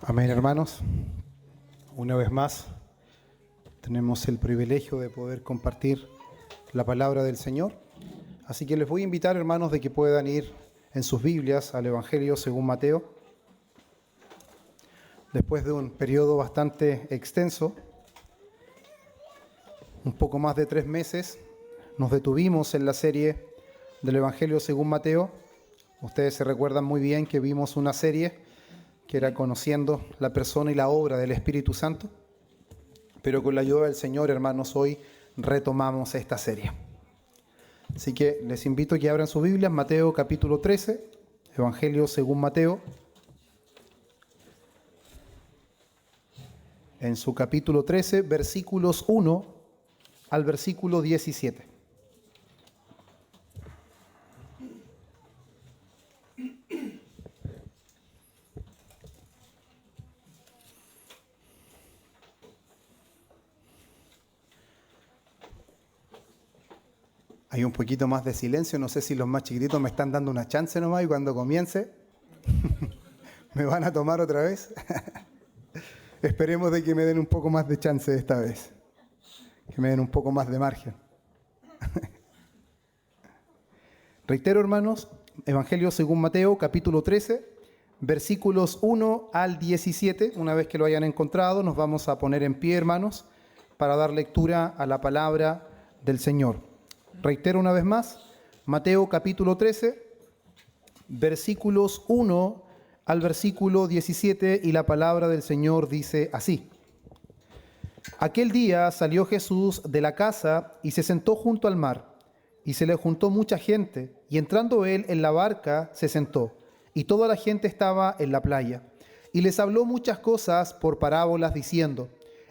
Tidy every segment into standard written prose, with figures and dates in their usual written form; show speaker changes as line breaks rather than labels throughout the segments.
Amén, hermanos. Una vez más tenemos el privilegio de poder compartir la palabra del Señor. Así que les voy a invitar, hermanos, de que puedan ir en sus Biblias al Evangelio según Mateo. Después de un periodo bastante extenso, un poco más de 3 meses, nos detuvimos en la serie del Evangelio según Mateo. Ustedes se recuerdan muy bien que vimos una serie que era conociendo la persona y la obra del Espíritu Santo. Pero con la ayuda del Señor, hermanos, hoy retomamos esta serie. Así que les invito a que abran su Biblia, Mateo capítulo 13, Evangelio según Mateo. En su capítulo 13, versículos 1 al versículo 17. Hay un poquito más de silencio, no sé si los más chiquititos me están dando una chance nomás y cuando comience me van a tomar otra vez. Esperemos de que me den un poco más de chance esta vez, que me den un poco más de margen. Reitero, hermanos, Evangelio según Mateo, capítulo 13, versículos 1 al 17. Una vez que lo hayan encontrado, nos vamos a poner en pie, hermanos, para dar lectura a la palabra del Señor. Reitero una vez más, Mateo capítulo 13, versículos 1 al versículo 17, y la palabra del Señor dice así. Aquel día salió Jesús de la casa y se sentó junto al mar, y se le juntó mucha gente, y entrando él en la barca se sentó, y toda la gente estaba en la playa. Y les habló muchas cosas por parábolas, diciendo: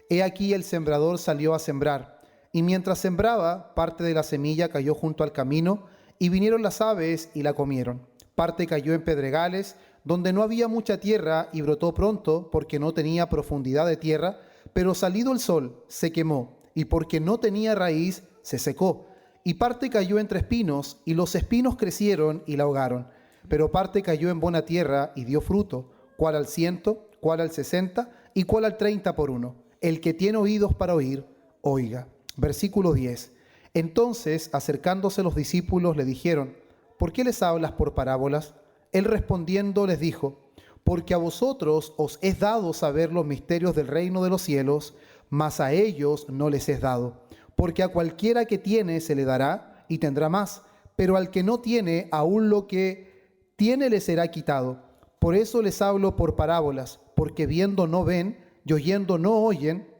He aquí el sembrador salió a sembrar. Y mientras sembraba, parte de la semilla cayó junto al camino, y vinieron las aves y la comieron. Parte cayó en pedregales, donde no había mucha tierra, y brotó pronto, porque no tenía profundidad de tierra, pero salido el sol, se quemó, y porque no tenía raíz, se secó. Y parte cayó entre espinos, y los espinos crecieron y la ahogaron. Pero parte cayó en buena tierra, y dio fruto, cuál al 100, cuál al 60, y cuál al 30 por uno. El que tiene oídos para oír, oiga. Versículo 10. Entonces, acercándose los discípulos, le dijeron: ¿Por qué les hablas por parábolas? Él respondiendo les dijo: Porque a vosotros os es dado saber los misterios del reino de los cielos, mas a ellos no les es dado. Porque a cualquiera que tiene se le dará y tendrá más, pero al que no tiene, aún lo que tiene le será quitado. Por eso les hablo por parábolas, porque viendo no ven y oyendo no oyen,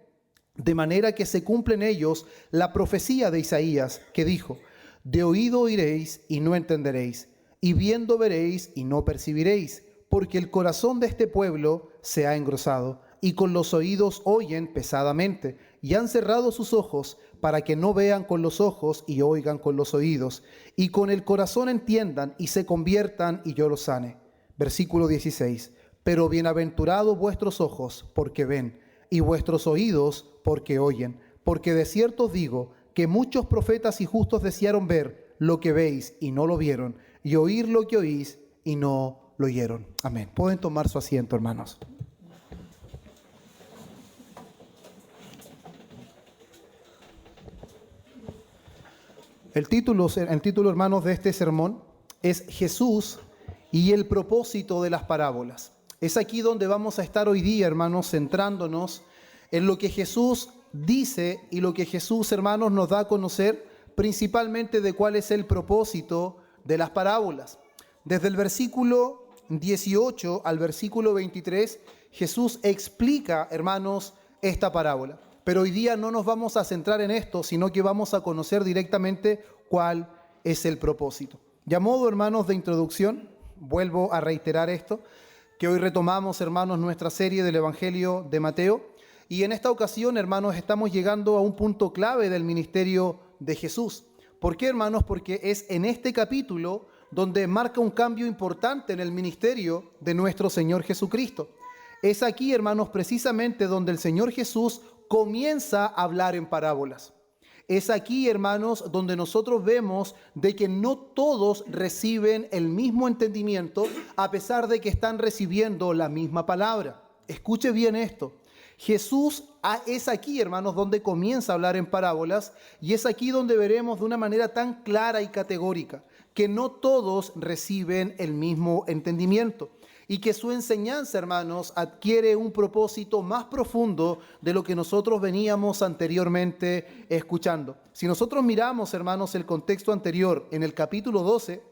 de manera que se cumple en ellos la profecía de Isaías, que dijo: De oído oiréis y no entenderéis, y viendo veréis y no percibiréis, porque el corazón de este pueblo se ha engrosado, y con los oídos oyen pesadamente, y han cerrado sus ojos, para que no vean con los ojos y oigan con los oídos, y con el corazón entiendan y se conviertan y yo los sane. Versículo 16. Pero bienaventurados vuestros ojos, porque ven, y vuestros oídos, porque oyen. Porque de cierto os digo que muchos profetas y justos desearon ver lo que veis y no lo vieron, y oír lo que oís y no lo oyeron. Amén. Pueden tomar su asiento, hermanos. El título, hermanos, de este sermón es Jesús y el propósito de las parábolas. Es aquí donde vamos a estar hoy día, hermanos, centrándonos en lo que Jesús dice y lo que Jesús, hermanos, nos da a conocer principalmente de cuál es el propósito de las parábolas. Desde el versículo 18 al versículo 23, Jesús explica, hermanos, esta parábola. Pero hoy día no nos vamos a centrar en esto, sino que vamos a conocer directamente cuál es el propósito. Y a modo, hermanos, de introducción, vuelvo a reiterar esto, que hoy retomamos, hermanos, nuestra serie del Evangelio de Mateo. Y en esta ocasión, hermanos, estamos llegando a un punto clave del ministerio de Jesús. ¿Por qué, hermanos? Porque es en este capítulo donde marca un cambio importante en el ministerio de nuestro Señor Jesucristo. Es aquí, hermanos, precisamente donde el Señor Jesús comienza a hablar en parábolas. Es aquí, hermanos, donde nosotros vemos de que no todos reciben el mismo entendimiento, a pesar de que están recibiendo la misma palabra. Escuche bien esto. Jesús es aquí, hermanos, donde comienza a hablar en parábolas, y es aquí donde veremos de una manera tan clara y categórica que no todos reciben el mismo entendimiento y que su enseñanza, hermanos, adquiere un propósito más profundo de lo que nosotros veníamos anteriormente escuchando. Si nosotros miramos, hermanos, el contexto anterior en el capítulo 12,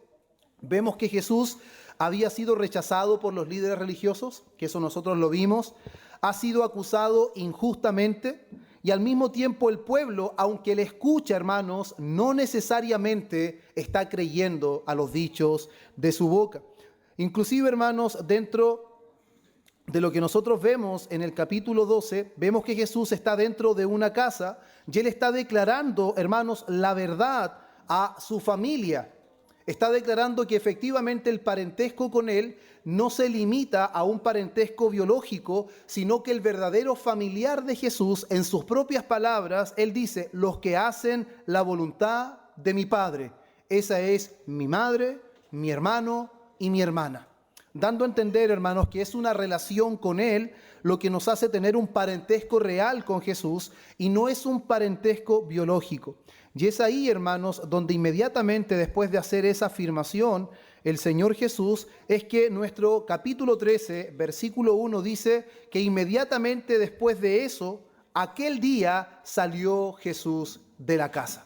vemos que Jesús había sido rechazado por los líderes religiosos, que eso nosotros lo vimos, ha sido acusado injustamente y al mismo tiempo el pueblo, aunque le escucha, hermanos, no necesariamente está creyendo a los dichos de su boca. Inclusive, hermanos, dentro de lo que nosotros vemos en el capítulo 12, vemos que Jesús está dentro de una casa y Él está declarando, hermanos, la verdad a su familia. Está declarando que efectivamente el parentesco con Él no se limita a un parentesco biológico, sino que el verdadero familiar de Jesús, en sus propias palabras, Él dice, los que hacen la voluntad de mi Padre. Esa es mi madre, mi hermano y mi hermana. Dando a entender, hermanos, que es una relación con Él lo que nos hace tener un parentesco real con Jesús y no es un parentesco biológico. Y es ahí, hermanos, donde inmediatamente después de hacer esa afirmación, el Señor Jesús, es que nuestro capítulo 13, versículo 1 dice que inmediatamente después de eso, aquel día salió Jesús de la casa.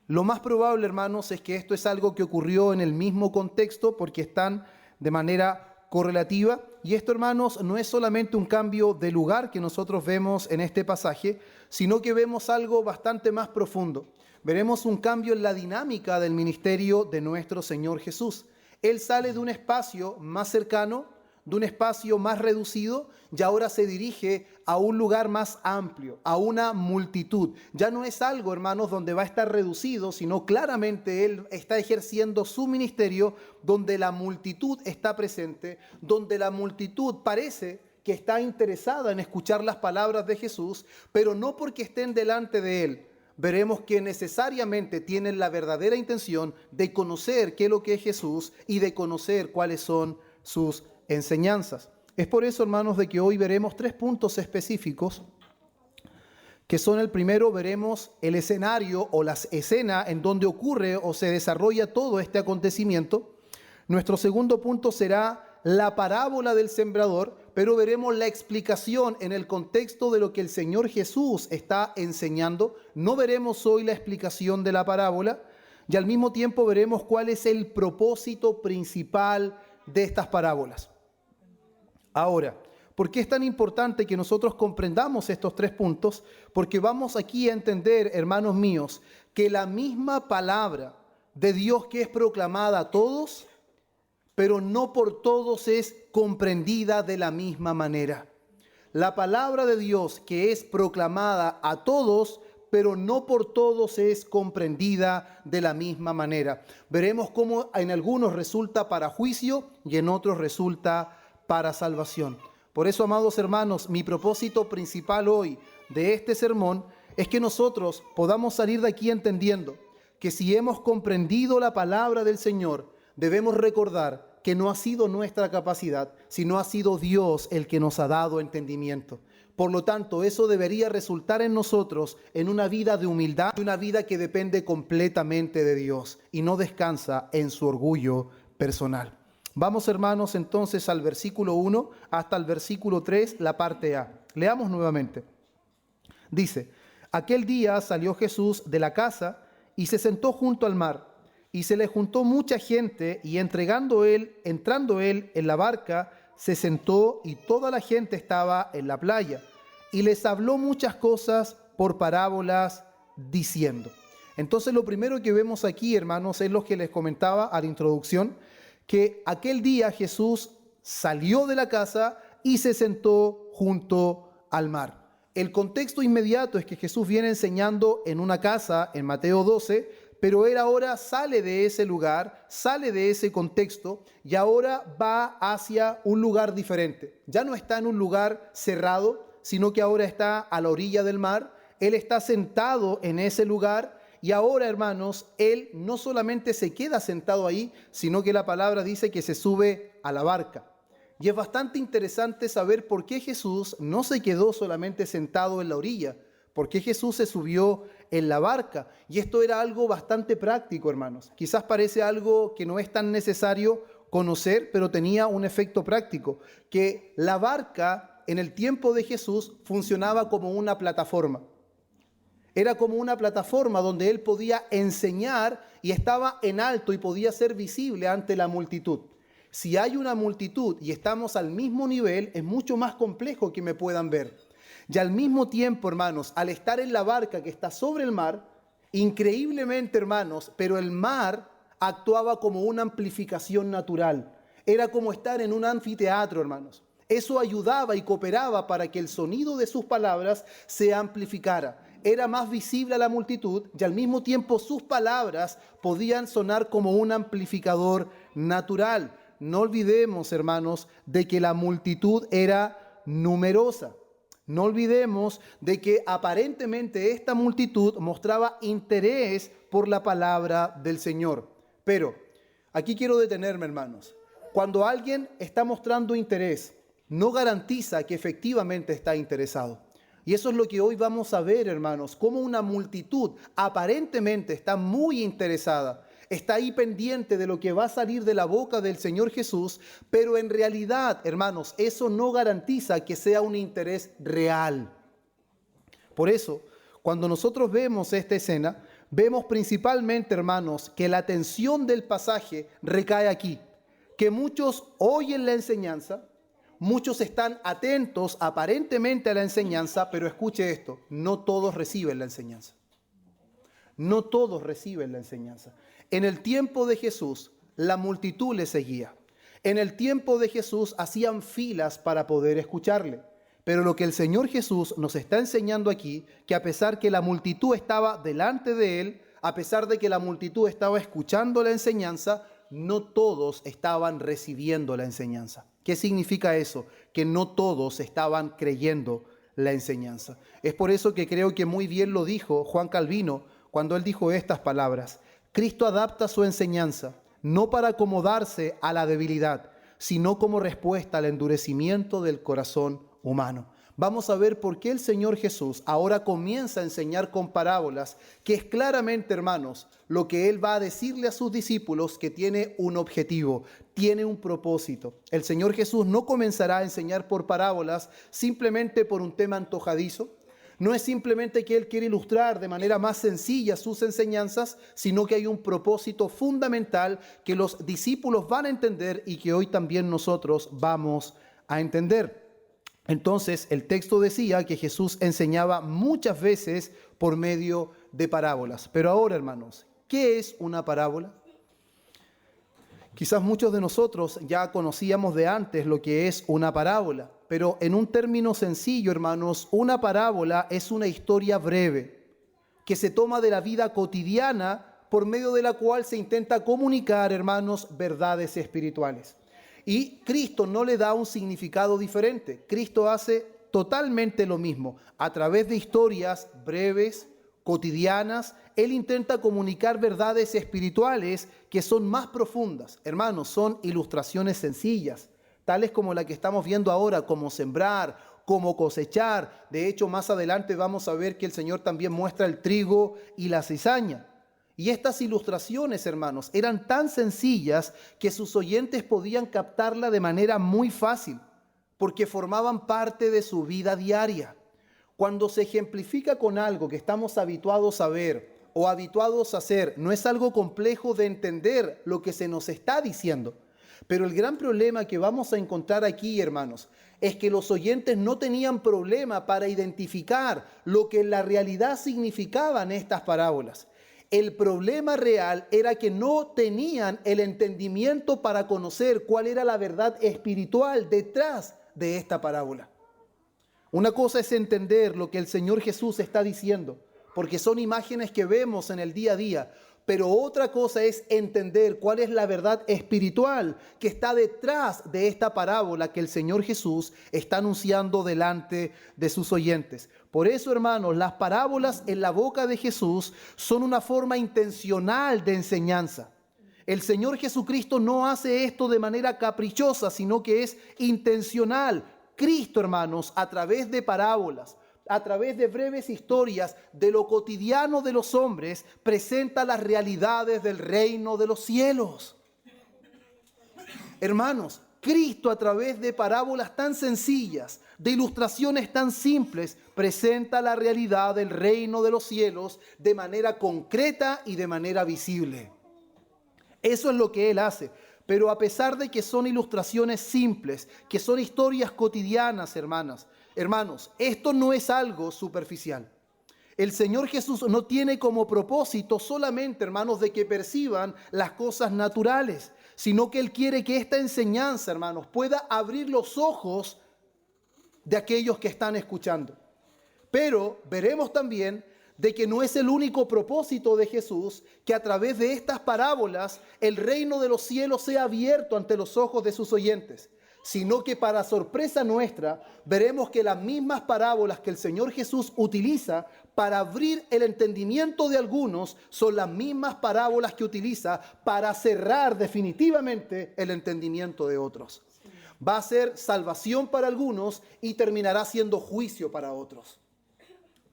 Lo más probable, hermanos, es que esto es algo que ocurrió en el mismo contexto porque están de manera correlativa. Y esto, hermanos, no es solamente un cambio de lugar que nosotros vemos en este pasaje, sino que vemos algo bastante más profundo. Veremos un cambio en la dinámica del ministerio de nuestro Señor Jesús. Él sale de un espacio más cercano, de un espacio más reducido, y ahora se dirige a un lugar más amplio, a una multitud. Ya no es algo, hermanos, donde va a estar reducido, sino claramente Él está ejerciendo su ministerio donde la multitud está presente, donde la multitud parece que está interesada en escuchar las palabras de Jesús, pero no porque estén delante de Él. Veremos que necesariamente tienen la verdadera intención de conocer qué es lo que es Jesús y de conocer cuáles son sus enseñanzas. Es por eso, hermanos, de que hoy veremos 3 puntos específicos, que son el primero, veremos el escenario o la escena en donde ocurre o se desarrolla todo este acontecimiento. Nuestro segundo punto será la parábola del sembrador, pero veremos la explicación en el contexto de lo que el Señor Jesús está enseñando. No veremos hoy la explicación de la parábola y al mismo tiempo veremos cuál es el propósito principal de estas parábolas. Ahora, ¿por qué es tan importante que nosotros comprendamos estos 3 puntos? Porque vamos aquí a entender, hermanos míos, que la misma palabra de Dios que es proclamada a todos, pero no por todos es comprendida de la misma manera. La palabra de Dios que es proclamada a todos, pero no por todos es comprendida de la misma manera. Veremos cómo en algunos resulta para juicio y en otros resulta para salvación. Por eso, amados hermanos, mi propósito principal hoy de este sermón es que nosotros podamos salir de aquí entendiendo que si hemos comprendido la palabra del Señor, debemos recordar que no ha sido nuestra capacidad, sino ha sido Dios el que nos ha dado entendimiento. Por lo tanto, eso debería resultar en nosotros en una vida de humildad, una vida que depende completamente de Dios y no descansa en su orgullo personal. Vamos, hermanos, entonces al versículo 1 hasta el versículo 3, la parte A. Leamos nuevamente. Dice, aquel día salió Jesús de la casa y se sentó junto al mar. Y se le juntó mucha gente, y entrando él en la barca, se sentó, y toda la gente estaba en la playa. Y les habló muchas cosas por parábolas, diciendo. Entonces lo primero que vemos aquí, hermanos, es lo que les comentaba a la introducción, que aquel día Jesús salió de la casa y se sentó junto al mar. El contexto inmediato es que Jesús viene enseñando en una casa en Mateo 12, pero él ahora sale de ese lugar, sale de ese contexto y ahora va hacia un lugar diferente. Ya no está en un lugar cerrado, sino que ahora está a la orilla del mar. Él está sentado en ese lugar y ahora, hermanos, él no solamente se queda sentado ahí, sino que la palabra dice que se sube a la barca. Y es bastante interesante saber por qué Jesús no se quedó solamente sentado en la orilla, por qué Jesús se subió en la barca. Y esto era algo bastante práctico, hermanos. Quizás parece algo que no es tan necesario conocer, pero tenía un efecto práctico, que la barca en el tiempo de Jesús funcionaba como una plataforma. Era como una plataforma donde él podía enseñar y estaba en alto y podía ser visible ante la multitud. Si hay una multitud y estamos al mismo nivel, es mucho más complejo que me puedan ver. Y al mismo tiempo, hermanos, al estar en la barca que está sobre el mar, increíblemente, hermanos, pero el mar actuaba como una amplificación natural. Era como estar en un anfiteatro, hermanos. Eso ayudaba y cooperaba para que el sonido de sus palabras se amplificara. Era más visible a la multitud y al mismo tiempo sus palabras podían sonar como un amplificador natural. No olvidemos, hermanos, de que la multitud era numerosa. No olvidemos de que aparentemente esta multitud mostraba interés por la palabra del Señor. Pero aquí quiero detenerme, hermanos. Cuando alguien está mostrando interés, no garantiza que efectivamente está interesado. Y eso es lo que hoy vamos a ver, hermanos, cómo una multitud aparentemente está muy interesada, está ahí pendiente de lo que va a salir de la boca del Señor Jesús, pero en realidad, hermanos, eso no garantiza que sea un interés real. Por eso, cuando nosotros vemos esta escena, vemos principalmente, hermanos, que la atención del pasaje recae aquí, que muchos oyen la enseñanza, muchos están atentos aparentemente a la enseñanza, pero escuche esto, no todos reciben la enseñanza. No todos reciben la enseñanza. En el tiempo de Jesús, la multitud le seguía. En el tiempo de Jesús hacían filas para poder escucharle. Pero lo que el Señor Jesús nos está enseñando aquí, que a pesar que la multitud estaba delante de él, a pesar de que la multitud estaba escuchando la enseñanza, no todos estaban recibiendo la enseñanza. ¿Qué significa eso? Que no todos estaban creyendo la enseñanza. Es por eso que creo que muy bien lo dijo Juan Calvino cuando él dijo estas palabras. Cristo adapta su enseñanza, no para acomodarse a la debilidad, sino como respuesta al endurecimiento del corazón humano. Vamos a ver por qué el Señor Jesús ahora comienza a enseñar con parábolas, que es claramente, hermanos, lo que Él va a decirle a sus discípulos, que tiene un objetivo, tiene un propósito. El Señor Jesús no comenzará a enseñar por parábolas simplemente por un tema antojadizo. No es simplemente que Él quiere ilustrar de manera más sencilla sus enseñanzas, sino que hay un propósito fundamental que los discípulos van a entender y que hoy también nosotros vamos a entender. Entonces, el texto decía que Jesús enseñaba muchas veces por medio de parábolas. Pero ahora, hermanos, ¿qué es una parábola? Quizás muchos de nosotros ya conocíamos de antes lo que es una parábola, pero en un término sencillo, hermanos, una parábola es una historia breve que se toma de la vida cotidiana por medio de la cual se intenta comunicar, hermanos, verdades espirituales. Y Cristo no le da un significado diferente. Cristo hace totalmente lo mismo. A través de historias breves, cotidianas, Él intenta comunicar verdades espirituales que son más profundas. Hermanos, son ilustraciones sencillas, tales como la que estamos viendo ahora, como sembrar, como cosechar. De hecho, más adelante vamos a ver que el Señor también muestra el trigo y la cizaña. Y estas ilustraciones, hermanos, eran tan sencillas que sus oyentes podían captarla de manera muy fácil, porque formaban parte de su vida diaria. Cuando se ejemplifica con algo que estamos habituados a ver o habituados a hacer, no es algo complejo de entender lo que se nos está diciendo. Pero el gran problema que vamos a encontrar aquí, hermanos, es que los oyentes no tenían problema para identificar lo que en la realidad significaban estas parábolas. El problema real era que no tenían el entendimiento para conocer cuál era la verdad espiritual detrás de esta parábola. Una cosa es entender lo que el Señor Jesús está diciendo, porque son imágenes que vemos en el día a día, pero otra cosa es entender cuál es la verdad espiritual que está detrás de esta parábola que el Señor Jesús está anunciando delante de sus oyentes. Por eso, hermanos, las parábolas en la boca de Jesús son una forma intencional de enseñanza. El Señor Jesucristo no hace esto de manera caprichosa, sino que es intencional. Cristo, hermanos, a través de parábolas, a través de breves historias de lo cotidiano de los hombres, presenta las realidades del reino de los cielos. Hermanos, Cristo a través de parábolas tan sencillas, de ilustraciones tan simples, presenta la realidad del reino de los cielos de manera concreta y de manera visible. Eso es lo que Él hace. Pero a pesar de que son ilustraciones simples, que son historias cotidianas, hermanos, esto no es algo superficial. El Señor Jesús no tiene como propósito solamente, hermanos, de que perciban las cosas naturales, sino que Él quiere que esta enseñanza, hermanos, pueda abrir los ojos de aquellos que están escuchando. Pero veremos también de que no es el único propósito de Jesús que a través de estas parábolas el reino de los cielos sea abierto ante los ojos de sus oyentes, sino que para sorpresa nuestra veremos que las mismas parábolas que el Señor Jesús utiliza para abrir el entendimiento de algunos son las mismas parábolas que utiliza para cerrar definitivamente el entendimiento de otros. Va a ser salvación para algunos y terminará siendo juicio para otros.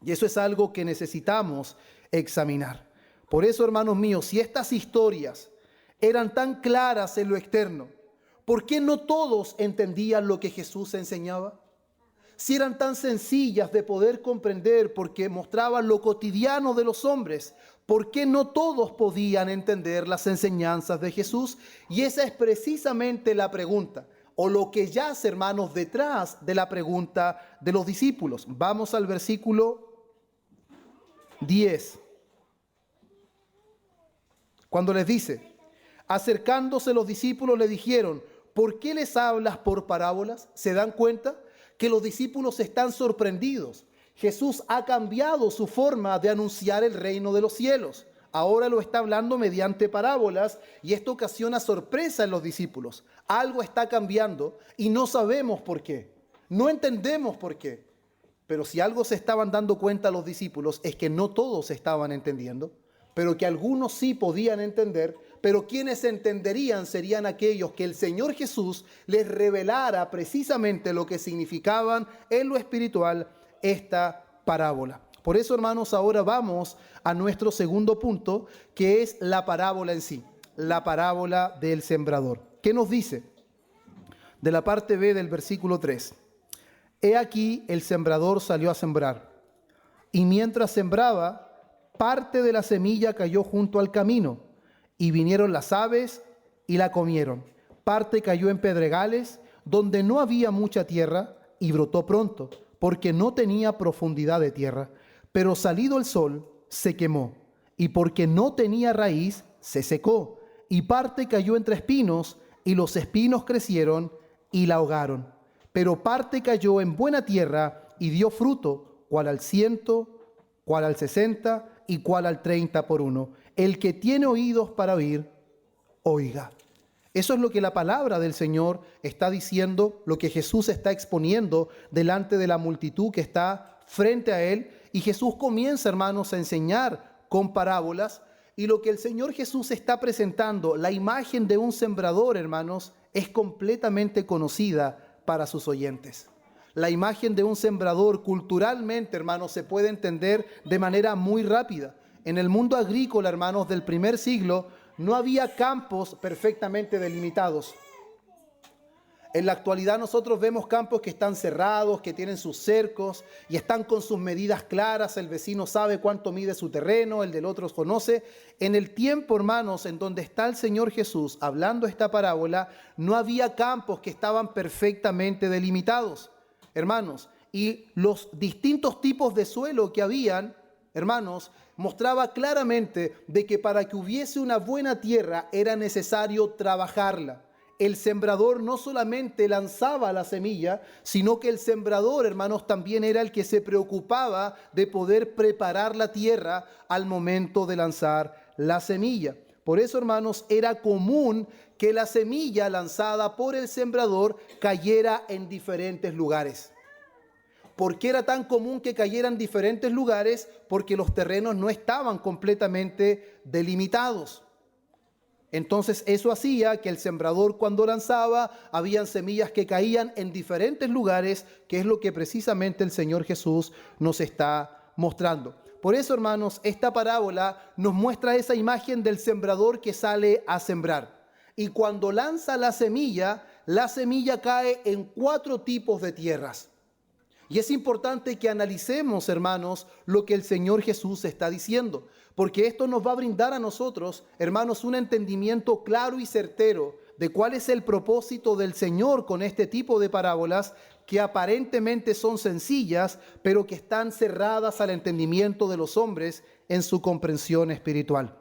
Y eso es algo que necesitamos examinar. Por eso, hermanos míos, si estas historias eran tan claras en lo externo, ¿por qué no todos entendían lo que Jesús enseñaba? Si eran tan sencillas de poder comprender porque mostraban lo cotidiano de los hombres, ¿por qué no todos podían entender las enseñanzas de Jesús? Y esa es precisamente la pregunta, o lo que yace, hermanos, detrás de la pregunta de los discípulos. Vamos al versículo 10. Cuando les dice, acercándose los discípulos le dijeron, ¿por qué les hablas por parábolas? ¿Se dan cuenta que los discípulos están sorprendidos? Jesús ha cambiado su forma de anunciar el reino de los cielos. Ahora lo está hablando mediante parábolas y esto ocasiona sorpresa en los discípulos. Algo está cambiando y no sabemos por qué. No entendemos por qué. Pero si algo se estaban dando cuenta los discípulos es que no todos estaban entendiendo, pero que algunos sí podían entender, pero quienes entenderían serían aquellos que el Señor Jesús les revelara precisamente lo que significaban en lo espiritual esta parábola. Por eso, hermanos, ahora vamos a nuestro segundo punto, que es la parábola en sí, la parábola del sembrador. ¿Qué nos dice? De la parte B del versículo 3. He aquí el sembrador salió a sembrar, y mientras sembraba, parte de la semilla cayó junto al camino, y vinieron las aves y la comieron. Parte cayó en pedregales, donde no había mucha tierra, y brotó pronto, porque no tenía profundidad de tierra. Pero salido el sol, se quemó, y porque no tenía raíz, se secó. Y parte cayó entre espinos, y los espinos crecieron y la ahogaron. Pero parte cayó en buena tierra y dio fruto, cual al 100, cual al 60 y cual al 30 por uno. El que tiene oídos para oír, oiga. Eso es lo que la palabra del Señor está diciendo, lo que Jesús está exponiendo delante de la multitud que está frente a Él. Y Jesús comienza, hermanos, a enseñar con parábolas. Y lo que el Señor Jesús está presentando, la imagen de un sembrador, hermanos, es completamente conocida para sus oyentes. La imagen de un sembrador culturalmente, hermanos, se puede entender de manera muy rápida. En el mundo agrícola, hermanos, del primer siglo, no había campos perfectamente delimitados. En la actualidad nosotros vemos campos que están cerrados, que tienen sus cercos y están con sus medidas claras. El vecino sabe cuánto mide su terreno, el del otro conoce. En el tiempo, hermanos, en donde está el Señor Jesús hablando esta parábola, no había campos que estaban perfectamente delimitados, hermanos. Y los distintos tipos de suelo que habían, hermanos, mostraba claramente de que para que hubiese una buena tierra era necesario trabajarla. El sembrador no solamente lanzaba la semilla, sino que el sembrador, hermanos, también era el que se preocupaba de poder preparar la tierra al momento de lanzar la semilla. Por eso, hermanos, era común que la semilla lanzada por el sembrador cayera en diferentes lugares. ¿Por qué era tan común que cayera en diferentes lugares? Porque los terrenos no estaban completamente delimitados. Entonces eso hacía que el sembrador cuando lanzaba, habían semillas que caían en diferentes lugares, que es lo que precisamente el Señor Jesús nos está mostrando. Por eso, hermanos, esta parábola nos muestra esa imagen del sembrador que sale a sembrar. Y cuando lanza la semilla cae en 4 tipos de tierras. Y es importante que analicemos, hermanos, lo que el Señor Jesús está diciendo, porque esto nos va a brindar a nosotros, hermanos, un entendimiento claro y certero de cuál es el propósito del Señor con este tipo de parábolas que aparentemente son sencillas, pero que están cerradas al entendimiento de los hombres en su comprensión espiritual.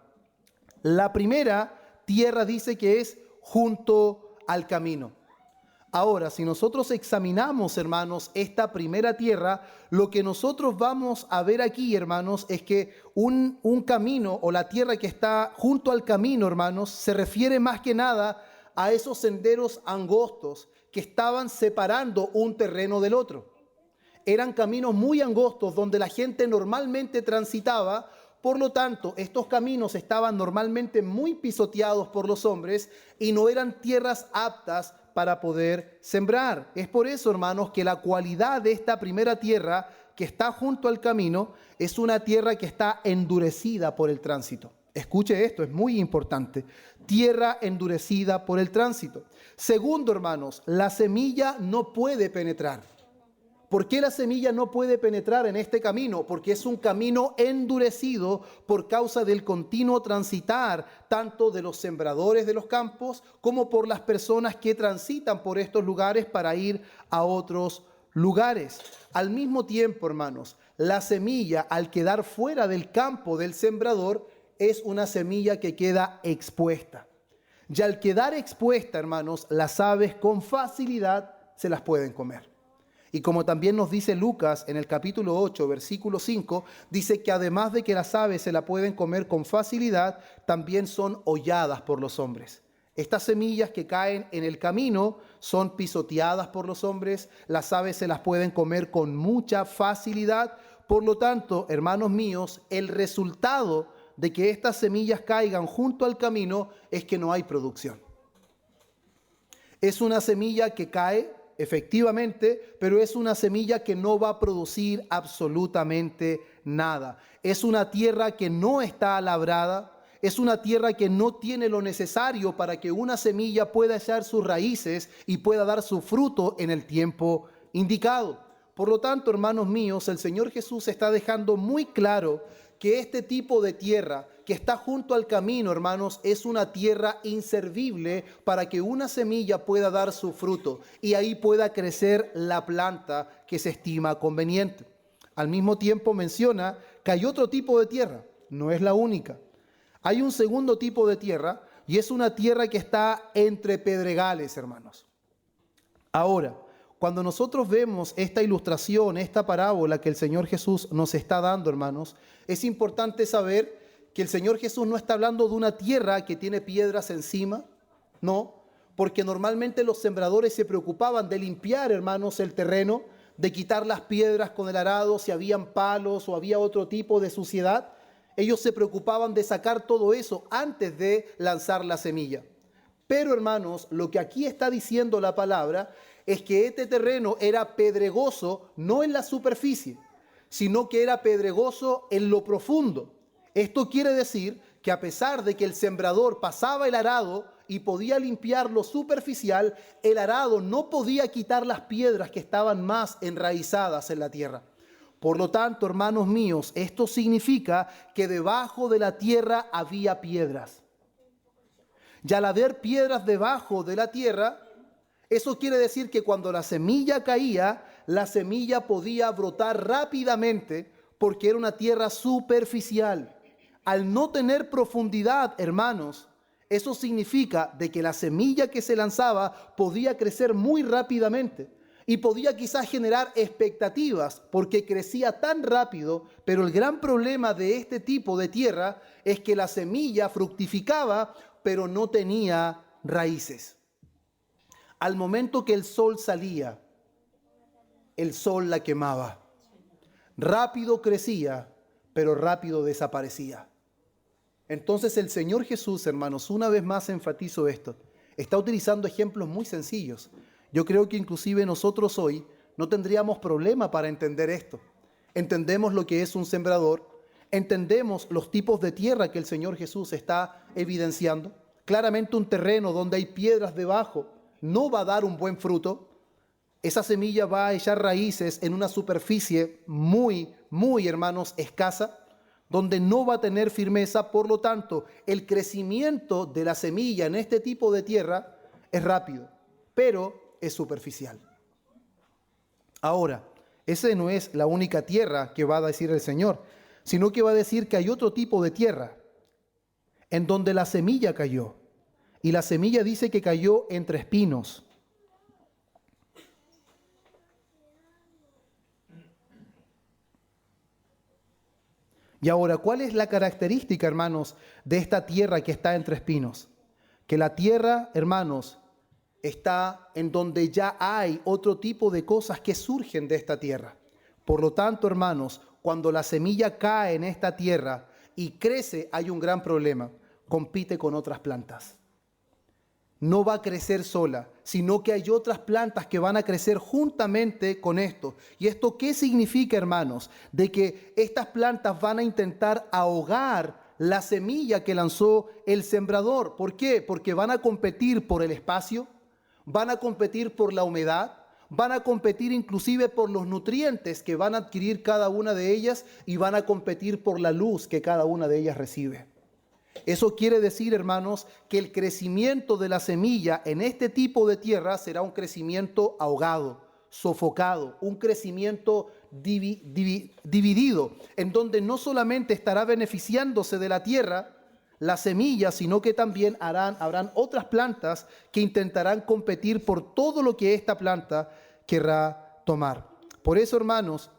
La primera tierra dice que es junto al camino. Ahora, si nosotros examinamos, hermanos, esta primera tierra, lo que nosotros vamos a ver aquí, hermanos, es que un camino o la tierra que está junto al camino, hermanos, se refiere más que nada a esos senderos angostos que estaban separando un terreno del otro. Eran caminos muy angostos donde la gente normalmente transitaba. Por lo tanto, estos caminos estaban normalmente muy pisoteados por los hombres y no eran tierras aptas para poder sembrar. Es por eso, hermanos, que la cualidad de esta primera tierra que está junto al camino es una tierra que está endurecida por el tránsito. Escuche esto, es muy importante. Tierra endurecida por el tránsito. Segundo, hermanos, la semilla no puede penetrar. ¿Por qué la semilla no puede penetrar en este camino? Porque es un camino endurecido por causa del continuo transitar, tanto de los sembradores de los campos como por las personas que transitan por estos lugares para ir a otros lugares. Al mismo tiempo, hermanos, la semilla, al quedar fuera del campo del sembrador, es una semilla que queda expuesta. Y al quedar expuesta, hermanos, las aves con facilidad se las pueden comer. Y como también nos dice Lucas en el capítulo 8, versículo 5, dice que además de que las aves se la pueden comer con facilidad, también son holladas por los hombres. Estas semillas que caen en el camino son pisoteadas por los hombres, las aves se las pueden comer con mucha facilidad. Por lo tanto, hermanos míos, el resultado de que estas semillas caigan junto al camino es que no hay producción. Es una semilla que cae, efectivamente, pero es una semilla que no va a producir absolutamente nada. Es una tierra que no está labrada, es una tierra que no tiene lo necesario para que una semilla pueda echar sus raíces y pueda dar su fruto en el tiempo indicado. Por lo tanto, hermanos míos, el Señor Jesús está dejando muy claro que este tipo de tierra que está junto al camino, hermanos, es una tierra inservible para que una semilla pueda dar su fruto y ahí pueda crecer la planta que se estima conveniente. Al mismo tiempo menciona que hay otro tipo de tierra, no es la única. Hay un segundo tipo de tierra y es una tierra que está entre pedregales, hermanos. Ahora, cuando nosotros vemos esta ilustración, esta parábola que el Señor Jesús nos está dando, hermanos, es importante saber que el Señor Jesús no está hablando de una tierra que tiene piedras encima, no, porque normalmente los sembradores se preocupaban de limpiar, hermanos, el terreno, de quitar las piedras con el arado, si habían palos o había otro tipo de suciedad. Ellos se preocupaban de sacar todo eso antes de lanzar la semilla. Pero, hermanos, lo que aquí está diciendo la palabra es que este terreno era pedregoso, no en la superficie, sino que era pedregoso en lo profundo. Esto quiere decir que a pesar de que el sembrador pasaba el arado y podía limpiar lo superficial, el arado no podía quitar las piedras que estaban más enraizadas en la tierra. Por lo tanto, hermanos míos, esto significa que debajo de la tierra había piedras. Y al haber piedras debajo de la tierra, eso quiere decir que cuando la semilla caía, la semilla podía brotar rápidamente porque era una tierra superficial. Al no tener profundidad, hermanos, eso significa de que la semilla que se lanzaba podía crecer muy rápidamente y podía quizás generar expectativas porque crecía tan rápido, pero el gran problema de este tipo de tierra es que la semilla fructificaba, pero no tenía raíces. Al momento que el sol salía, el sol la quemaba. Rápido crecía, pero rápido desaparecía. Entonces el Señor Jesús, hermanos, una vez más enfatizo esto. Está utilizando ejemplos muy sencillos. Yo creo que inclusive nosotros hoy no tendríamos problema para entender esto. Entendemos lo que es un sembrador, entendemos los tipos de tierra que el Señor Jesús está evidenciando. Claramente un terreno donde hay piedras debajo no va a dar un buen fruto. Esa semilla va a echar raíces en una superficie muy, hermanos, escasa, donde no va a tener firmeza. Por lo tanto, el crecimiento de la semilla en este tipo de tierra es rápido, pero es superficial. Ahora, esa no es la única tierra que va a decir el Señor, sino que va a decir que hay otro tipo de tierra en donde la semilla cayó. Y la semilla dice que cayó entre espinos. Y ahora, ¿cuál es la característica, hermanos, de esta tierra que está entre espinos? Que la tierra, hermanos, está en donde ya hay otro tipo de cosas que surgen de esta tierra. Por lo tanto, hermanos, cuando la semilla cae en esta tierra y crece, hay un gran problema. Compite con otras plantas. No va a crecer sola, sino que hay otras plantas que van a crecer juntamente con esto. ¿Y esto qué significa, hermanos? De que estas plantas van a intentar ahogar la semilla que lanzó el sembrador. ¿Por qué? Porque van a competir por el espacio, van a competir por la humedad, van a competir inclusive por los nutrientes que van a adquirir cada una de ellas y van a competir por la luz que cada una de ellas recibe. Eso quiere decir, hermanos, que el crecimiento de la semilla en este tipo de tierra será un crecimiento ahogado, sofocado, un crecimiento dividido, en donde no solamente estará beneficiándose de la tierra, la semilla, sino que también habrán otras plantas que intentarán competir por todo lo que esta planta querrá tomar. Por eso, hermanos,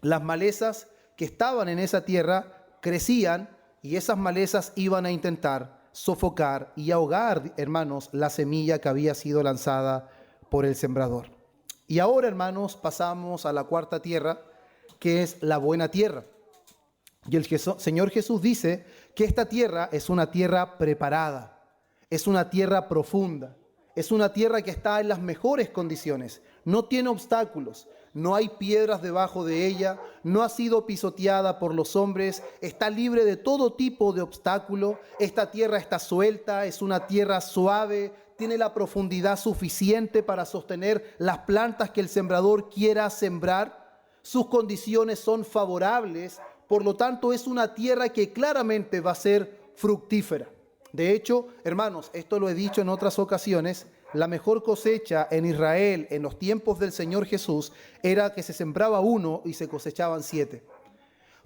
las malezas que estaban en esa tierra crecían, y esas malezas iban a intentar sofocar y ahogar, hermanos, la semilla que había sido lanzada por el sembrador. Y ahora, hermanos, pasamos a la cuarta tierra, que es la buena tierra. Y el Señor Jesús dice que esta tierra es una tierra preparada, es una tierra profunda, es una tierra que está en las mejores condiciones, no tiene obstáculos. No hay piedras debajo de ella, no ha sido pisoteada por los hombres, está libre de todo tipo de obstáculo. Esta tierra está suelta, es una tierra suave, tiene la profundidad suficiente para sostener las plantas que el sembrador quiera sembrar. Sus condiciones son favorables, por lo tanto es una tierra que claramente va a ser fructífera. De hecho, hermanos, esto lo he dicho en otras ocasiones, la mejor cosecha en Israel en los tiempos del Señor Jesús era que se sembraba 1 y se cosechaban 7.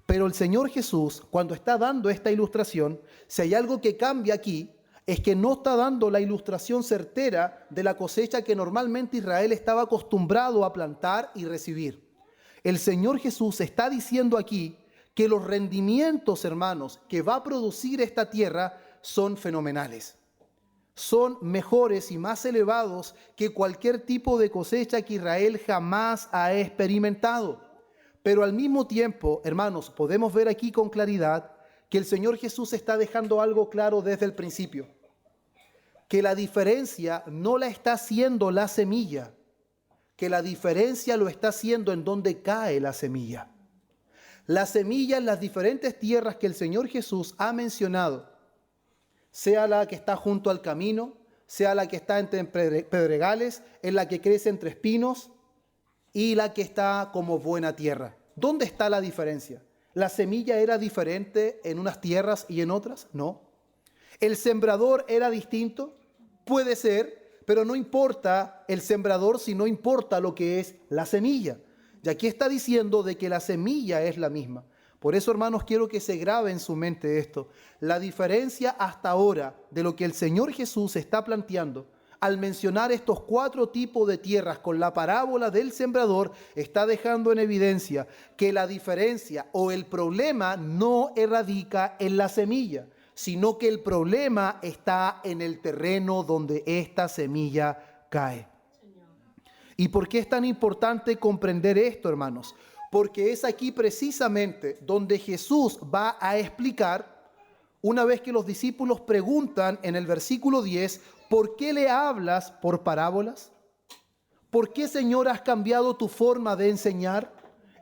Pero el Señor Jesús, cuando está dando esta ilustración, si hay algo que cambia aquí, es que no está dando la ilustración certera de la cosecha que normalmente Israel estaba acostumbrado a plantar y recibir. El Señor Jesús está diciendo aquí que los rendimientos, hermanos, que va a producir esta tierra son fenomenales. Son mejores y más elevados que cualquier tipo de cosecha que Israel jamás ha experimentado. Pero al mismo tiempo, hermanos, podemos ver aquí con claridad que el Señor Jesús está dejando algo claro desde el principio. Que la diferencia no la está haciendo la semilla, que la diferencia lo está haciendo en donde cae la semilla. La semilla en las diferentes tierras que el Señor Jesús ha mencionado, sea la que está junto al camino, sea la que está entre pedregales, en la que crece entre espinos y la que está como buena tierra. ¿Dónde está la diferencia? ¿La semilla era diferente en unas tierras y en otras? No. ¿El sembrador era distinto? Puede ser, pero no importa el sembrador si no importa lo que es la semilla. Y aquí está diciendo de que la semilla es la misma. Por eso, hermanos, quiero que se grabe en su mente esto. La diferencia hasta ahora de lo que el Señor Jesús está planteando al mencionar estos 4 tipos de tierras con la parábola del sembrador, está dejando en evidencia que la diferencia o el problema no radica en la semilla, sino que el problema está en el terreno donde esta semilla cae. ¿Y por qué es tan importante comprender esto, hermanos? Porque es aquí precisamente donde Jesús va a explicar una vez que los discípulos preguntan en el versículo 10, ¿por qué le hablas por parábolas? ¿Por qué, Señor, has cambiado tu forma de enseñar?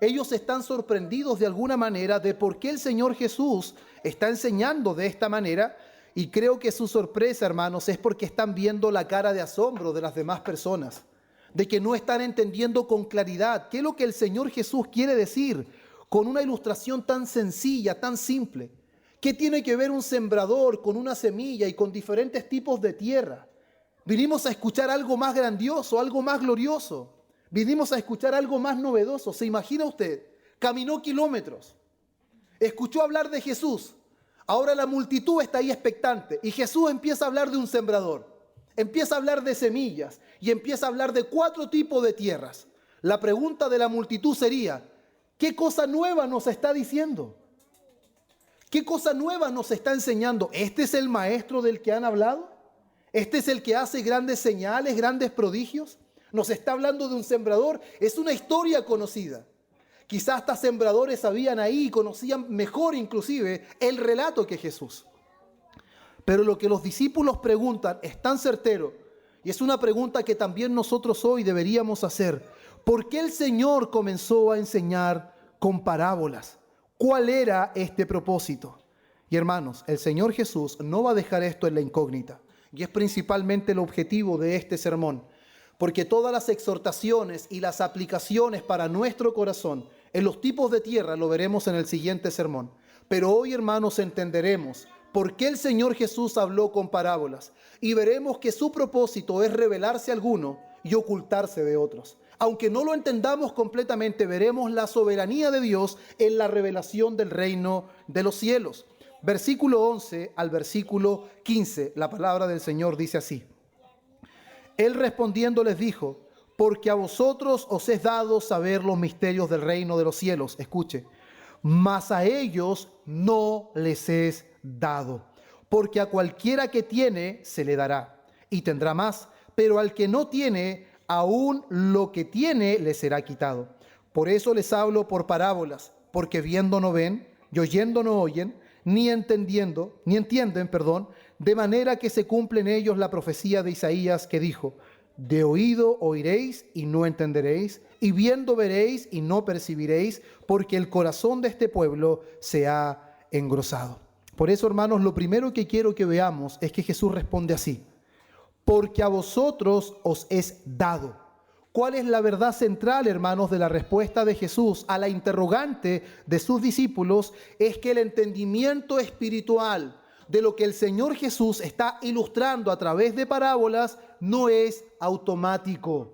Ellos están sorprendidos de alguna manera de por qué el Señor Jesús está enseñando de esta manera, y creo que su sorpresa, hermanos, es porque están viendo la cara de asombro de las demás personas, de que no están entendiendo con claridad qué es lo que el Señor Jesús quiere decir con una ilustración tan sencilla, tan simple. ¿Qué tiene que ver un sembrador con una semilla y con diferentes tipos de tierra? Vinimos a escuchar algo más grandioso, algo más glorioso. Vinimos a escuchar algo más novedoso. ¿Se imagina usted? Caminó kilómetros, escuchó hablar de Jesús. Ahora la multitud está ahí expectante y Jesús empieza a hablar de un sembrador, empieza a hablar de semillas y empieza a hablar de 4 tipos de tierras. La pregunta de la multitud sería, ¿qué cosa nueva nos está diciendo? ¿Qué cosa nueva nos está enseñando? ¿Este es el maestro del que han hablado? ¿Este es el que hace grandes señales, grandes prodigios? Nos está hablando de un sembrador. Es una historia conocida. Quizás hasta sembradores sabían ahí, conocían mejor inclusive el relato que Jesús. Pero lo que los discípulos preguntan es tan certero, y es una pregunta que también nosotros hoy deberíamos hacer. ¿Por qué el Señor comenzó a enseñar con parábolas? ¿Cuál era este propósito? Y hermanos, el Señor Jesús no va a dejar esto en la incógnita, y es principalmente el objetivo de este sermón, porque todas las exhortaciones y las aplicaciones para nuestro corazón en los tipos de tierra lo veremos en el siguiente sermón. Pero hoy, hermanos, entenderemos por qué el Señor Jesús habló con parábolas y veremos que su propósito es revelarse a alguno y ocultarse de otros. Aunque no lo entendamos completamente, veremos la soberanía de Dios en la revelación del reino de los cielos. Versículo 11 al versículo 15, la palabra del Señor dice así. Él respondiendo les dijo, porque a vosotros os es dado saber los misterios del reino de los cielos. Escuche, mas a ellos no les es dado, porque a cualquiera que tiene se le dará y tendrá más, pero al que no tiene, aún lo que tiene le será quitado. Por eso les hablo por parábolas, porque viendo no ven, y oyendo no oyen, ni entienden, de manera que se cumple en ellos la profecía de Isaías que dijo, de oído oiréis y no entenderéis, y viendo veréis y no percibiréis, porque el corazón de este pueblo se ha engrosado. Por eso, hermanos, lo primero que quiero que veamos es que Jesús responde así, porque a vosotros os es dado. ¿Cuál es la verdad central, hermanos, de la respuesta de Jesús a la interrogante de sus discípulos? Es que el entendimiento espiritual de lo que el Señor Jesús está ilustrando a través de parábolas no es automático.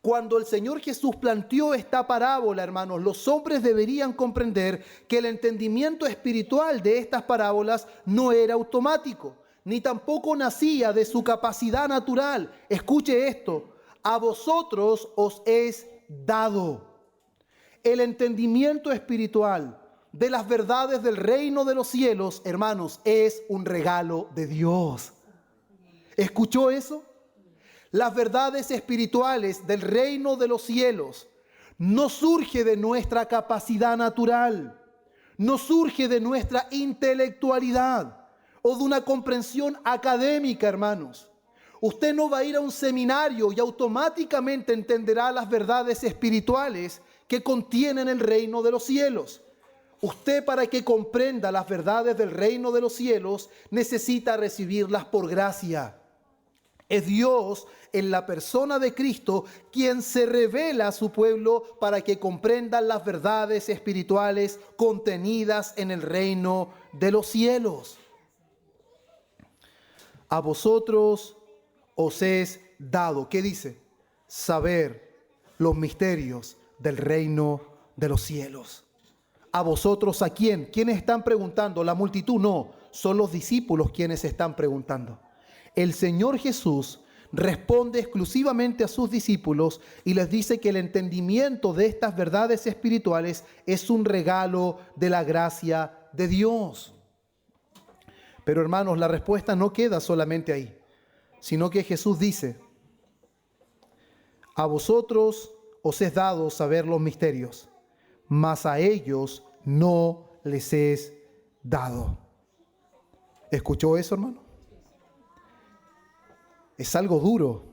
Cuando el Señor Jesús planteó esta parábola, hermanos, los hombres deberían comprender que el entendimiento espiritual de estas parábolas no era automático, ni tampoco nacía de su capacidad natural. Escuche esto, a vosotros os es dado. El entendimiento espiritual de las verdades del reino de los cielos, hermanos, es un regalo de Dios. ¿Escuchó eso? Las verdades espirituales del reino de los cielos no surge de nuestra capacidad natural, no surge de nuestra intelectualidad o de una comprensión académica, hermanos. Usted no va a ir a un seminario y automáticamente entenderá las verdades espirituales que contienen el reino de los cielos. Usted, para que comprenda las verdades del reino de los cielos, necesita recibirlas por gracia. Es Dios, en la persona de Cristo, quien se revela a su pueblo para que comprendan las verdades espirituales contenidas en el reino de los cielos. A vosotros os es dado, ¿qué dice? Saber los misterios del reino de los cielos. ¿A vosotros a quién? ¿Quiénes están preguntando? La multitud no, son los discípulos quienes están preguntando. El Señor Jesús responde exclusivamente a sus discípulos y les dice que el entendimiento de estas verdades espirituales es un regalo de la gracia de Dios. Pero hermanos, la respuesta no queda solamente ahí, sino que Jesús dice, a vosotros os es dado saber los misterios, mas a ellos no les es dado. ¿Escuchó eso, hermano? Es algo duro,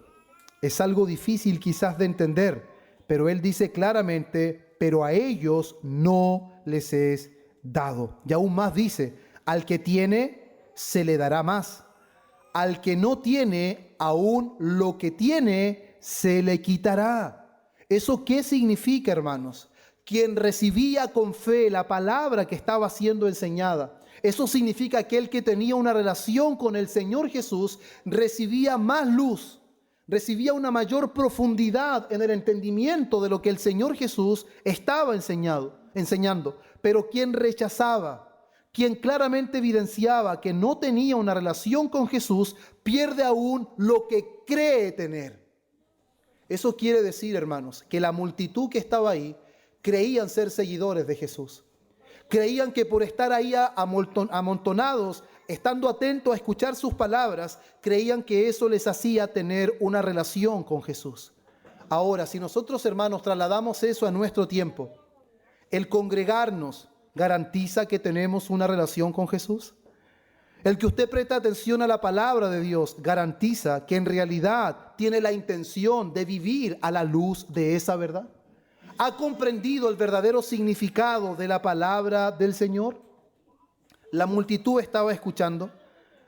es algo difícil quizás de entender, pero él dice claramente, pero a ellos no les es dado. Y aún más dice, al que tiene, se le dará más. Al que no tiene, aún lo que tiene, se le quitará. ¿Eso qué significa, hermanos? Quien recibía con fe la palabra que estaba siendo enseñada, eso significa que aquel que tenía una relación con el Señor Jesús recibía más luz, recibía una mayor profundidad en el entendimiento de lo que el Señor Jesús estaba enseñando. Pero quien rechazaba, quien claramente evidenciaba que no tenía una relación con Jesús, pierde aún lo que cree tener. Eso quiere decir, hermanos, que la multitud que estaba ahí creían ser seguidores de Jesús. Creían que por estar ahí amontonados, estando atentos a escuchar sus palabras, creían que eso les hacía tener una relación con Jesús. Ahora, si nosotros, hermanos, trasladamos eso a nuestro tiempo, ¿el congregarnos garantiza que tenemos una relación con Jesús? ¿El que usted preste atención a la palabra de Dios garantiza que en realidad tiene la intención de vivir a la luz de esa verdad? ¿Ha comprendido el verdadero significado de la palabra del Señor? La multitud estaba escuchando,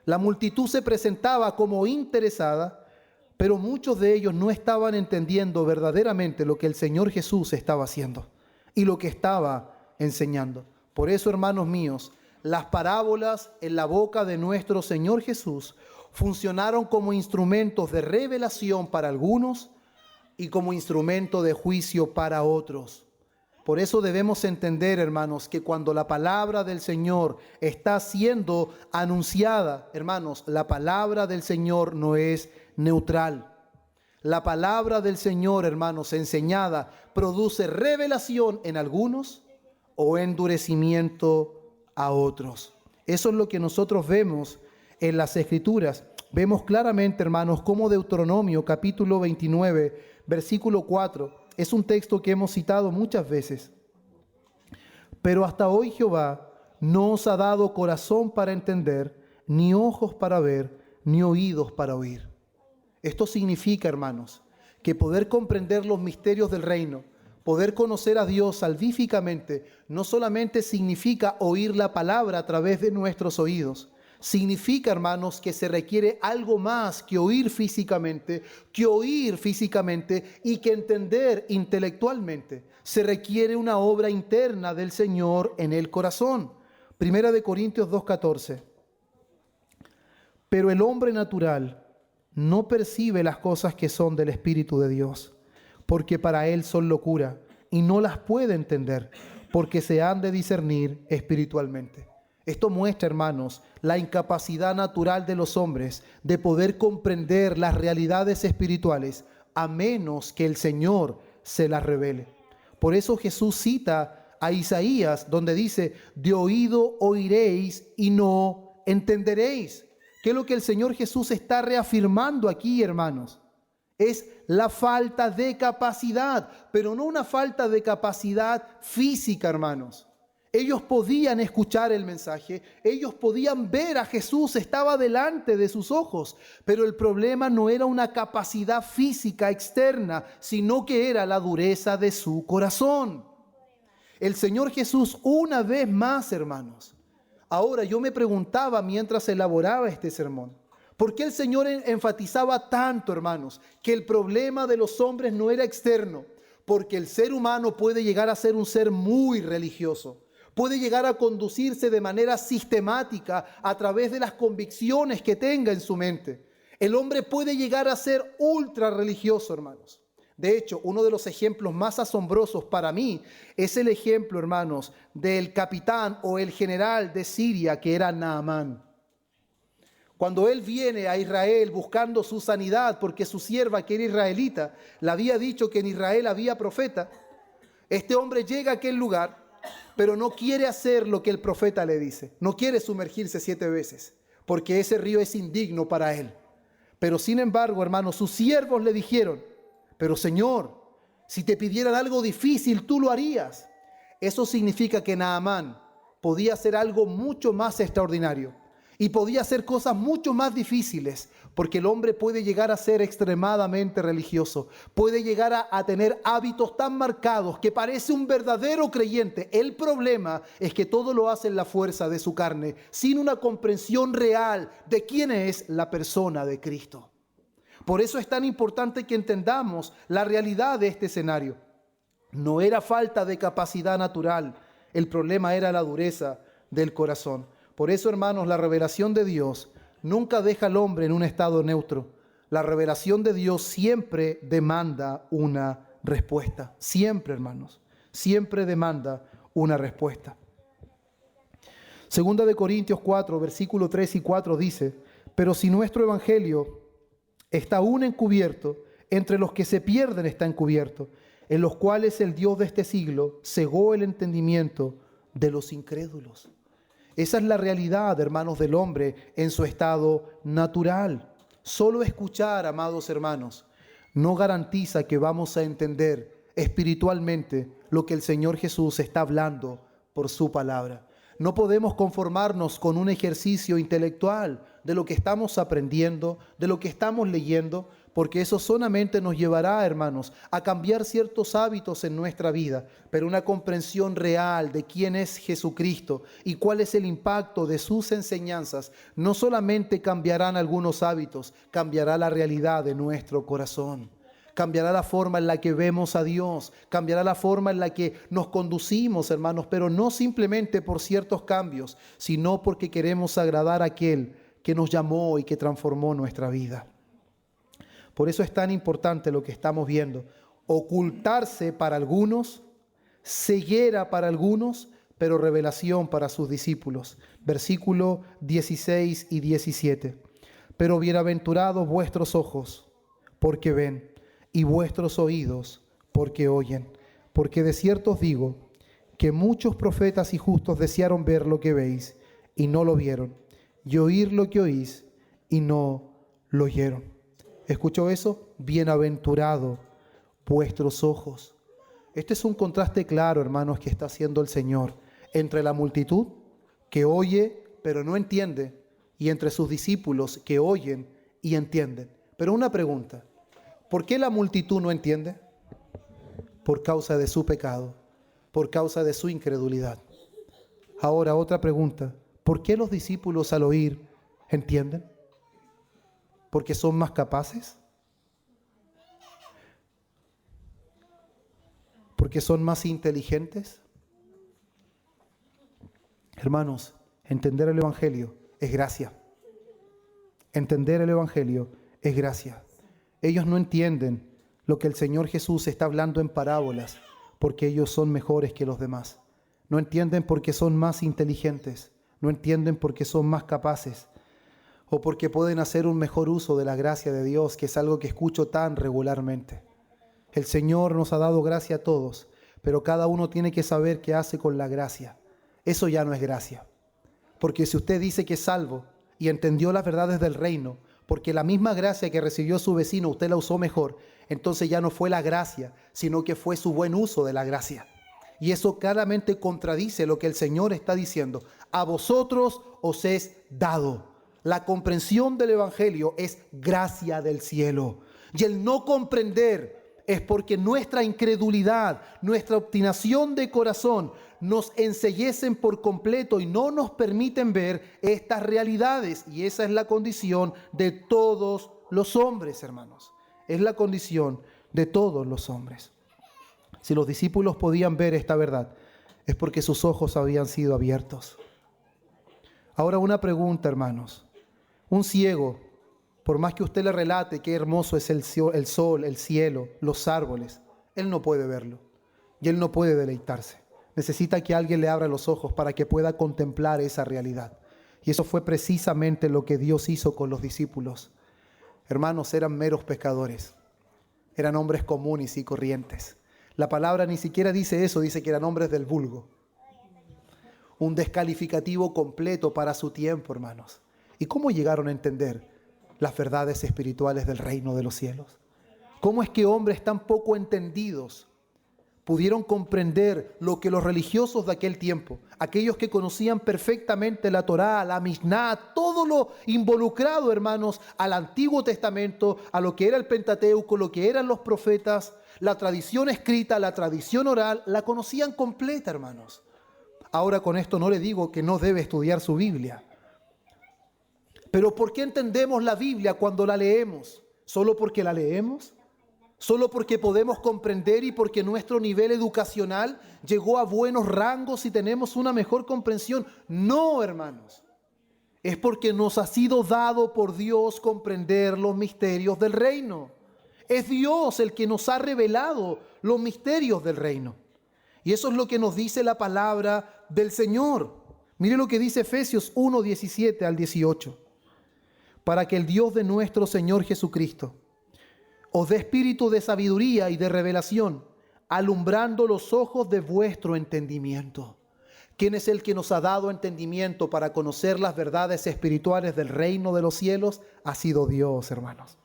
la multitud se presentaba como interesada, pero muchos de ellos no estaban entendiendo verdaderamente lo que el Señor Jesús estaba haciendo y lo que estaba enseñando. Por eso, hermanos míos, las parábolas en la boca de nuestro Señor Jesús funcionaron como instrumentos de revelación para algunos y como instrumento de juicio para otros. Por eso debemos entender, hermanos, que cuando la palabra del Señor está siendo anunciada, hermanos, la palabra del Señor no es neutral. La palabra del Señor, hermanos, enseñada, produce revelación en algunos o endurecimiento a otros. Eso es lo que nosotros vemos en las Escrituras. Vemos claramente, hermanos, cómo Deuteronomio capítulo 29, versículo 4, es un texto que hemos citado muchas veces. Pero hasta hoy Jehová no os ha dado corazón para entender, ni ojos para ver, ni oídos para oír. Esto significa, hermanos, que poder comprender los misterios del reino, poder conocer a Dios salvíficamente, no solamente significa oír la palabra a través de nuestros oídos. Significa, hermanos, que se requiere algo más que oír físicamente y que entender intelectualmente. Se requiere una obra interna del Señor en el corazón. Primera de Corintios 2:14. Pero el hombre natural no percibe las cosas que son del Espíritu de Dios, porque para él son locura, y no las puede entender, porque se han de discernir espiritualmente. Esto muestra, hermanos, la incapacidad natural de los hombres de poder comprender las realidades espirituales a menos que el Señor se las revele. Por eso Jesús cita a Isaías, donde dice, de oído oiréis y no entenderéis. ¿Qué es lo que el Señor Jesús está reafirmando aquí, hermanos? Es la falta de capacidad, pero no una falta de capacidad física, hermanos. Ellos podían escuchar el mensaje, ellos podían ver a Jesús, estaba delante de sus ojos, pero el problema no era una capacidad física externa, sino que era la dureza de su corazón. El Señor Jesús, una vez más, hermanos. Ahora yo me preguntaba mientras elaboraba este sermón, ¿por qué el Señor enfatizaba tanto, hermanos, que el problema de los hombres no era externo? Porque el ser humano puede llegar a ser un ser muy religioso. Puede llegar a conducirse de manera sistemática a través de las convicciones que tenga en su mente. El hombre puede llegar a ser ultra religioso, hermanos. De hecho, uno de los ejemplos más asombrosos para mí es el ejemplo, hermanos, del capitán o el general de Siria que era Naamán. Cuando él viene a Israel buscando su sanidad porque su sierva, que era israelita, le había dicho que en Israel había profeta, este hombre llega a aquel lugar, pero no quiere hacer lo que el profeta le dice. No quiere sumergirse 7 veces, porque ese río es indigno para él. Pero sin embargo, hermanos, sus siervos le dijeron, pero Señor, si te pidieran algo difícil, tú lo harías. Eso significa que Naamán podía hacer algo mucho más extraordinario. Y podía hacer cosas mucho más difíciles, porque el hombre puede llegar a ser extremadamente religioso, puede llegar a tener hábitos tan marcados que parece un verdadero creyente. El problema es que todo lo hace en la fuerza de su carne, sin una comprensión real de quién es la persona de Cristo. Por eso es tan importante que entendamos la realidad de este escenario. No era falta de capacidad natural, el problema era la dureza del corazón. Por eso, hermanos, la revelación de Dios nunca deja al hombre en un estado neutro. La revelación de Dios siempre demanda una respuesta. Siempre, hermanos, siempre demanda una respuesta. Segunda de Corintios 4, versículos 3 y 4 dice: pero si nuestro evangelio está aún encubierto, entre los que se pierden está encubierto, en los cuales el Dios de este siglo cegó el entendimiento de los incrédulos. Esa es la realidad, hermanos, del hombre en su estado natural. Solo escuchar, amados hermanos, no garantiza que vamos a entender espiritualmente lo que el Señor Jesús está hablando por su palabra. No podemos conformarnos con un ejercicio intelectual de lo que estamos aprendiendo, de lo que estamos leyendo, porque eso solamente nos llevará, hermanos, a cambiar ciertos hábitos en nuestra vida, pero una comprensión real de quién es Jesucristo y cuál es el impacto de sus enseñanzas, no solamente cambiarán algunos hábitos, cambiará la realidad de nuestro corazón. Cambiará la forma en la que vemos a Dios, cambiará la forma en la que nos conducimos, hermanos, pero no simplemente por ciertos cambios, sino porque queremos agradar a aquel que nos llamó y que transformó nuestra vida. Por eso es tan importante lo que estamos viendo. Ocultarse para algunos, ceguera para algunos, pero revelación para sus discípulos. Versículo 16 y 17. Pero bienaventurados vuestros ojos, porque ven, y vuestros oídos, porque oyen. Porque de cierto os digo, que muchos profetas y justos desearon ver lo que veis, y no lo vieron, y oír lo que oís, y no lo oyeron. ¿Escuchó eso? Bienaventurado vuestros ojos. Este es un contraste claro, hermanos, que está haciendo el Señor entre la multitud que oye pero no entiende y entre sus discípulos que oyen y entienden. Pero una pregunta, ¿por qué la multitud no entiende? Por causa de su pecado, por causa de su incredulidad. Ahora otra pregunta, ¿por qué los discípulos al oír entienden? ¿Porque son más capaces? ¿Porque son más inteligentes? Hermanos, entender el Evangelio es gracia. Entender el Evangelio es gracia. Ellos no entienden lo que el Señor Jesús está hablando en parábolas porque ellos son mejores que los demás. No entienden porque son más inteligentes. No entienden porque son más capaces. O porque pueden hacer un mejor uso de la gracia de Dios, que es algo que escucho tan regularmente. El Señor nos ha dado gracia a todos, pero cada uno tiene que saber qué hace con la gracia. Eso ya no es gracia. Porque si usted dice que es salvo y entendió las verdades del reino, porque la misma gracia que recibió su vecino usted la usó mejor, entonces ya no fue la gracia, sino que fue su buen uso de la gracia. Y eso claramente contradice lo que el Señor está diciendo. A vosotros os es dado. La comprensión del Evangelio es gracia del cielo. Y el no comprender es porque nuestra incredulidad, nuestra obstinación de corazón nos enceguecen por completo y no nos permiten ver estas realidades. Y esa es la condición de todos los hombres, hermanos. Es la condición de todos los hombres. Si los discípulos podían ver esta verdad, es porque sus ojos habían sido abiertos. Ahora una pregunta, hermanos. Un ciego, por más que usted le relate qué hermoso es el sol, el cielo, los árboles, él no puede verlo y él no puede deleitarse. Necesita que alguien le abra los ojos para que pueda contemplar esa realidad. Y eso fue precisamente lo que Dios hizo con los discípulos. Hermanos, eran meros pescadores, eran hombres comunes y corrientes. La palabra ni siquiera dice eso, dice que eran hombres del vulgo. Un descalificativo completo para su tiempo, hermanos. ¿Y cómo llegaron a entender las verdades espirituales del reino de los cielos? ¿Cómo es que hombres tan poco entendidos pudieron comprender lo que los religiosos de aquel tiempo, aquellos que conocían perfectamente la Torá, la Misná, todo lo involucrado, hermanos, al Antiguo Testamento, a lo que era el Pentateuco, lo que eran los profetas, la tradición escrita, la tradición oral, la conocían completa, hermanos. Ahora con esto no le digo que no debe estudiar su Biblia. Pero ¿por qué entendemos la Biblia cuando la leemos? ¿Solo porque la leemos? ¿Solo porque podemos comprender y porque nuestro nivel educacional llegó a buenos rangos y tenemos una mejor comprensión? No, hermanos. Es porque nos ha sido dado por Dios comprender los misterios del reino. Es Dios el que nos ha revelado los misterios del reino. Y eso es lo que nos dice la palabra del Señor. Mire lo que dice Efesios 1, 17 al 18. Para que el Dios de nuestro Señor Jesucristo os dé espíritu de sabiduría y de revelación, alumbrando los ojos de vuestro entendimiento. ¿Quién es el que nos ha dado entendimiento para conocer las verdades espirituales del reino de los cielos? Ha sido Dios, hermanos.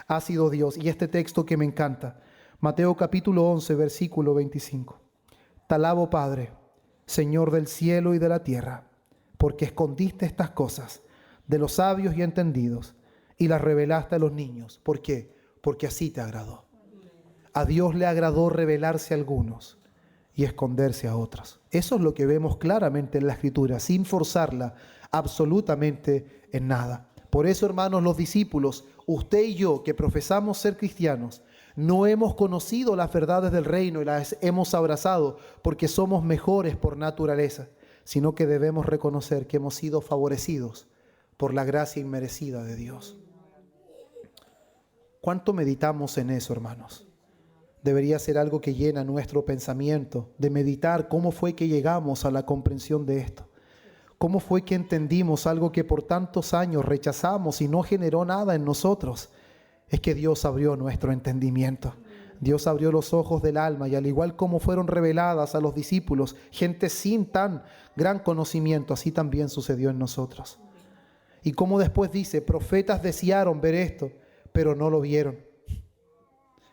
Ha sido Dios. Y este texto que me encanta, Mateo capítulo 11, versículo 25. Te alabo, Padre, Señor del cielo y de la tierra, porque escondiste estas cosas de los sabios y entendidos y las revelaste a los niños. ¿Por qué? Porque así te agradó. A Dios le agradó revelarse a algunos y esconderse a otros. Eso es lo que vemos claramente en la Escritura, sin forzarla absolutamente en nada. Por eso, hermanos, los discípulos, usted y yo, que profesamos ser cristianos, no hemos conocido las verdades del reino y las hemos abrazado porque somos mejores por naturaleza, sino que debemos reconocer que hemos sido favorecidos por la gracia inmerecida de Dios. ¿Cuánto meditamos en eso, hermanos? Debería ser algo que llena nuestro pensamiento, de meditar cómo fue que llegamos a la comprensión de esto. ¿Cómo fue que entendimos algo que por tantos años rechazamos y no generó nada en nosotros? Es que Dios abrió nuestro entendimiento. Dios abrió los ojos del alma y al igual como fueron reveladas a los discípulos, gente sin tan gran conocimiento, así también sucedió en nosotros. Y como después dice, profetas desearon ver esto, pero no lo vieron.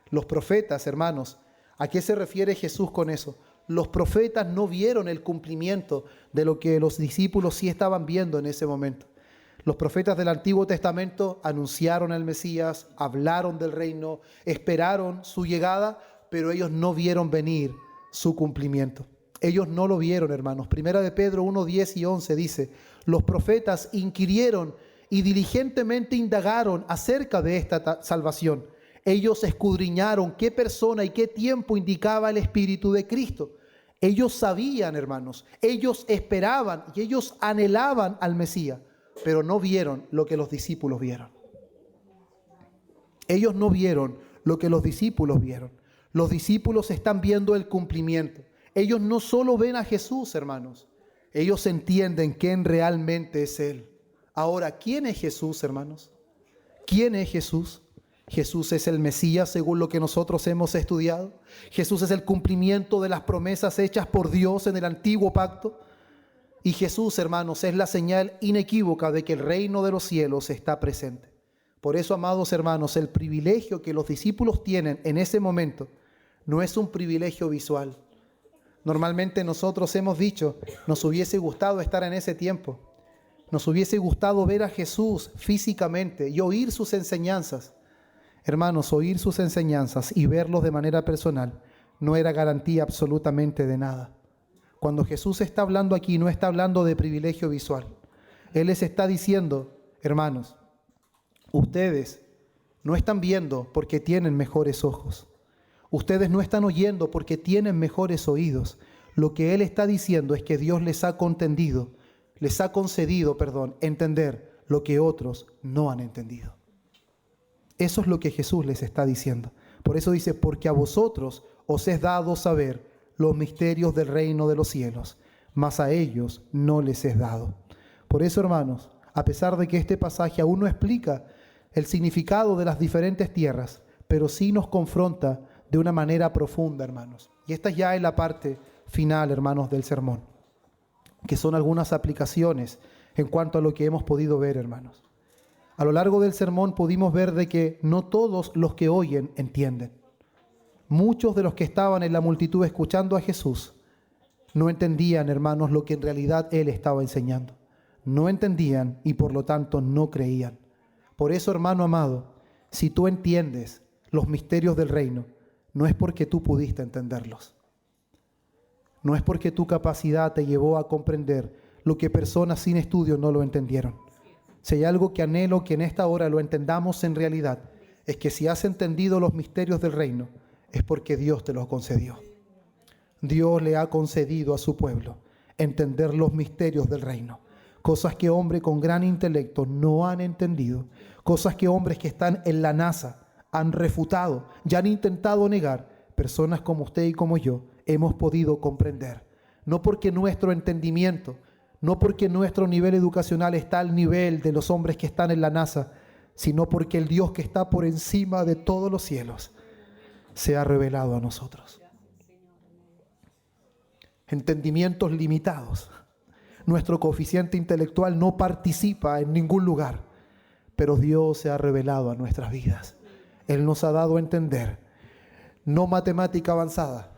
Los profetas, hermanos, ¿a qué se refiere Jesús con eso? Los profetas no vieron el cumplimiento de lo que los discípulos sí estaban viendo en ese momento. Los profetas del Antiguo Testamento anunciaron al Mesías, hablaron del reino, esperaron su llegada, pero ellos no vieron venir su cumplimiento. Ellos no lo vieron, hermanos. Primera de Pedro 1, 10 y 11 dice, los profetas inquirieron y diligentemente indagaron acerca de esta salvación. Ellos escudriñaron qué persona y qué tiempo indicaba el Espíritu de Cristo. Ellos sabían, hermanos, ellos esperaban y ellos anhelaban al Mesías, pero no vieron lo que los discípulos vieron. Ellos no vieron lo que los discípulos vieron. Los discípulos están viendo el cumplimiento. Ellos no solo ven a Jesús, hermanos, ellos entienden quién realmente es Él. Ahora, ¿quién es Jesús, hermanos? ¿Quién es Jesús? Jesús es el Mesías según lo que nosotros hemos estudiado. Jesús es el cumplimiento de las promesas hechas por Dios en el antiguo pacto. Y Jesús, hermanos, es la señal inequívoca de que el reino de los cielos está presente. Por eso, amados hermanos, el privilegio que los discípulos tienen en ese momento no es un privilegio visual. Normalmente nosotros hemos dicho, nos hubiese gustado estar en ese tiempo. Nos hubiese gustado ver a Jesús físicamente y oír sus enseñanzas. Hermanos, oír sus enseñanzas y verlos de manera personal no era garantía absolutamente de nada. Cuando Jesús está hablando aquí, no está hablando de privilegio visual. Él les está diciendo, hermanos, ustedes no están viendo porque tienen mejores ojos. Ustedes no están oyendo porque tienen mejores oídos. Lo que Él está diciendo es que Dios les ha concedido, entender lo que otros no han entendido. Eso es lo que Jesús les está diciendo. Por eso dice, porque a vosotros os es dado saber los misterios del reino de los cielos, mas a ellos no les es dado. Por eso, hermanos, a pesar de que este pasaje aún no explica el significado de las diferentes tierras, pero sí nos confronta de una manera profunda, hermanos. Y esta ya es la parte final, hermanos, del sermón, que son algunas aplicaciones en cuanto a lo que hemos podido ver, hermanos. A lo largo del sermón pudimos ver de que no todos los que oyen entienden. muchos de los que estaban en la multitud escuchando a Jesús no entendían, hermanos, lo que en realidad Él estaba enseñando. No entendían y por lo tanto no creían. Por eso, hermano amado, si tú entiendes los misterios del reino, no es porque tú pudiste entenderlos. No es porque tu capacidad te llevó a comprender lo que personas sin estudio no lo entendieron. Si hay algo que anhelo que en esta hora lo entendamos en realidad, es que si has entendido los misterios del reino, es porque Dios te los concedió. Dios le ha concedido a su pueblo entender los misterios del reino. Cosas que hombres con gran intelecto no han entendido. Cosas que hombres que están en la NASA han refutado y han intentado negar. Personas como usted y como yo hemos podido comprender. No porque nuestro entendimiento, no porque nuestro nivel educacional está al nivel de los hombres que están en la NASA, sino porque el Dios que está por encima de todos los cielos se ha revelado a nosotros. Entendimientos limitados. Nuestro coeficiente intelectual no participa en ningún lugar, pero Dios se ha revelado a nuestras vidas. Él nos ha dado a entender, no matemática avanzada,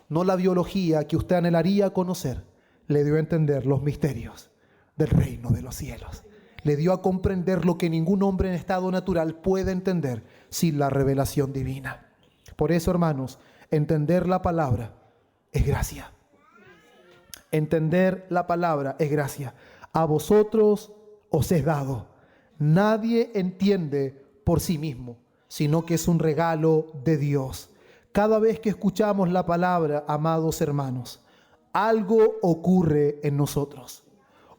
no la biología que usted anhelaría conocer, le dio a entender los misterios del reino de los cielos. Le dio a comprender lo que ningún hombre en estado natural puede entender sin la revelación divina. Por eso, hermanos, entender la palabra es gracia. Entender la palabra es gracia. A vosotros os es dado. Nadie entiende por sí mismo, sino que es un regalo de Dios. Cada vez que escuchamos la palabra, amados hermanos, algo ocurre en nosotros.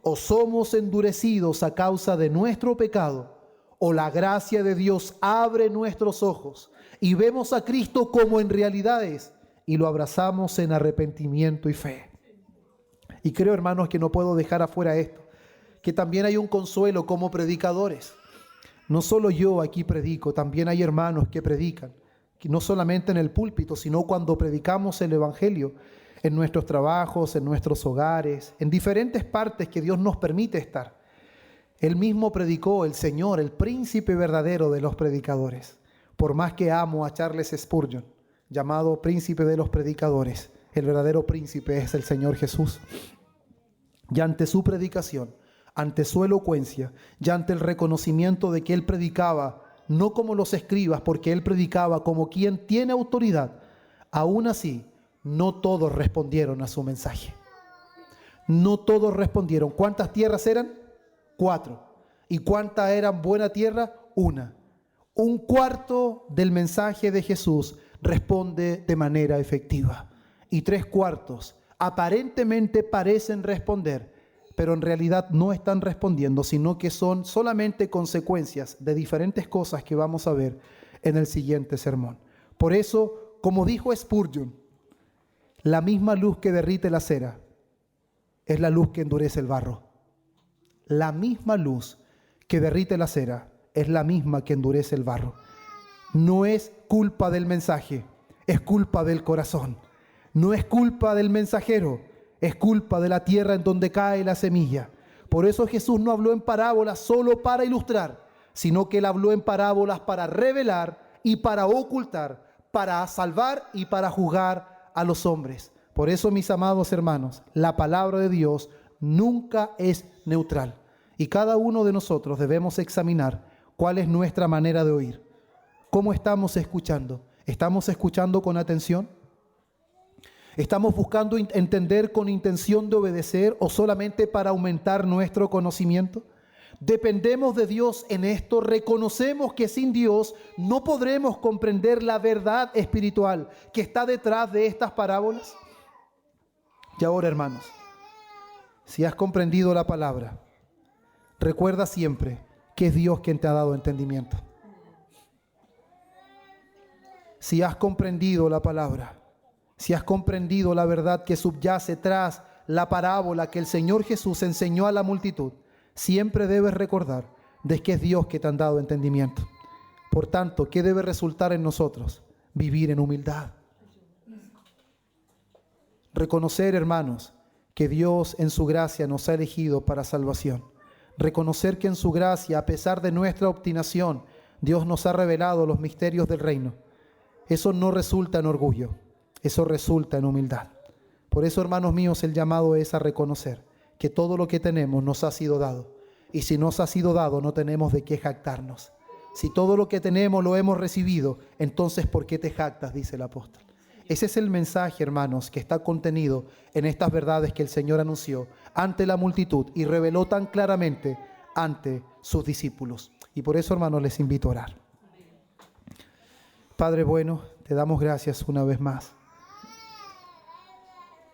O somos endurecidos a causa de nuestro pecado, o la gracia de Dios abre nuestros ojos y vemos a Cristo como en realidad es, y lo abrazamos en arrepentimiento y fe. Y creo, hermanos, que no puedo dejar afuera esto, que también hay un consuelo como predicadores. No solo yo aquí predico, también hay hermanos que predican, que no solamente en el púlpito, sino cuando predicamos el Evangelio, en nuestros trabajos, en nuestros hogares, en diferentes partes que Dios nos permite estar. Él mismo predicó, el Señor, el príncipe verdadero de los predicadores. Por más que amo a Charles Spurgeon, llamado príncipe de los predicadores, el verdadero príncipe es el Señor Jesús. Y ante su predicación, ante su elocuencia, y ante el reconocimiento de que Él predicaba, no como los escribas, porque Él predicaba como quien tiene autoridad, aún así, no todos respondieron a su mensaje. No todos respondieron. ¿Cuántas tierras eran? 4. ¿Y cuántas eran buena tierra? 1. Un cuarto del mensaje de Jesús responde de manera efectiva. Y 3/4 aparentemente parecen responder, pero en realidad no están respondiendo, sino que son solamente consecuencias de diferentes cosas que vamos a ver en el siguiente sermón. Por eso, como dijo Spurgeon, la misma luz que derrite la cera es la luz que endurece el barro. La misma luz que derrite la cera es la misma que endurece el barro. No es culpa del mensaje, es culpa del corazón. No es culpa del mensajero, es culpa de la tierra en donde cae la semilla. Por eso Jesús no habló en parábolas solo para ilustrar, sino que Él habló en parábolas para revelar y para ocultar, para salvar y para juzgar a los hombres. Por eso, mis amados hermanos, la palabra de Dios nunca es neutral. Y cada uno de nosotros debemos examinar cuál es nuestra manera de oír. ¿Cómo estamos escuchando? ¿Estamos escuchando con atención? ¿Estamos buscando entender con intención de obedecer o solamente para aumentar nuestro conocimiento? Dependemos de Dios en esto, reconocemos que sin Dios no podremos comprender la verdad espiritual que está detrás de estas parábolas. Y ahora, hermanos, si has comprendido la palabra, recuerda siempre que es Dios quien te ha dado entendimiento. Si has comprendido la palabra, si has comprendido la verdad que subyace tras la parábola que el Señor Jesús enseñó a la multitud, siempre debes recordar de que es Dios que te ha dado entendimiento. Por tanto, ¿qué debe resultar en nosotros? Vivir en humildad. Reconocer, hermanos, que Dios en su gracia nos ha elegido para salvación. Reconocer que en su gracia, a pesar de nuestra obstinación, Dios nos ha revelado los misterios del reino. Eso no resulta en orgullo, eso resulta en humildad. Por eso, hermanos míos, el llamado es a reconocer que todo lo que tenemos nos ha sido dado. Y si nos ha sido dado, no tenemos de qué jactarnos. Si todo lo que tenemos lo hemos recibido, entonces ¿por qué te jactas?, dice el apóstol. Ese es el mensaje, hermanos, que está contenido en estas verdades que el Señor anunció ante la multitud y reveló tan claramente ante sus discípulos. Y por eso, hermanos, les invito a orar. Padre bueno, te damos gracias una vez más.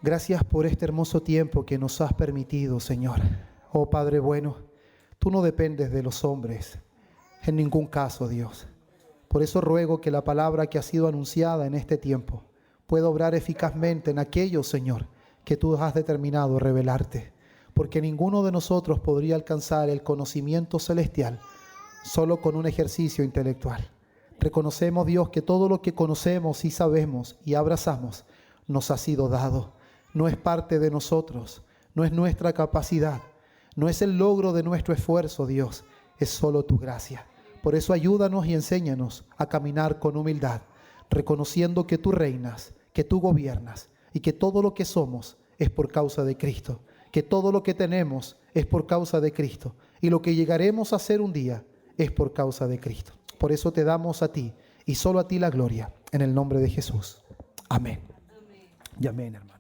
Gracias por este hermoso tiempo que nos has permitido, Señor. Oh Padre bueno, tú no dependes de los hombres en ningún caso, Dios. Por eso ruego que la palabra que ha sido anunciada en este tiempo pueda obrar eficazmente en aquellos, Señor, que tú has determinado revelarte. Porque ninguno de nosotros podría alcanzar el conocimiento celestial solo con un ejercicio intelectual. Reconocemos, Dios, que todo lo que conocemos y sabemos y abrazamos nos ha sido dado. No es parte de nosotros, no es nuestra capacidad, no es el logro de nuestro esfuerzo, Dios, es solo tu gracia. Por eso ayúdanos y enséñanos a caminar con humildad, reconociendo que tú reinas, que tú gobiernas y que todo lo que somos es por causa de Cristo, que todo lo que tenemos es por causa de Cristo y lo que llegaremos a ser un día es por causa de Cristo. Por eso te damos a ti y solo a ti la gloria, en el nombre de Jesús. Amén. Amén. Y amén, hermano.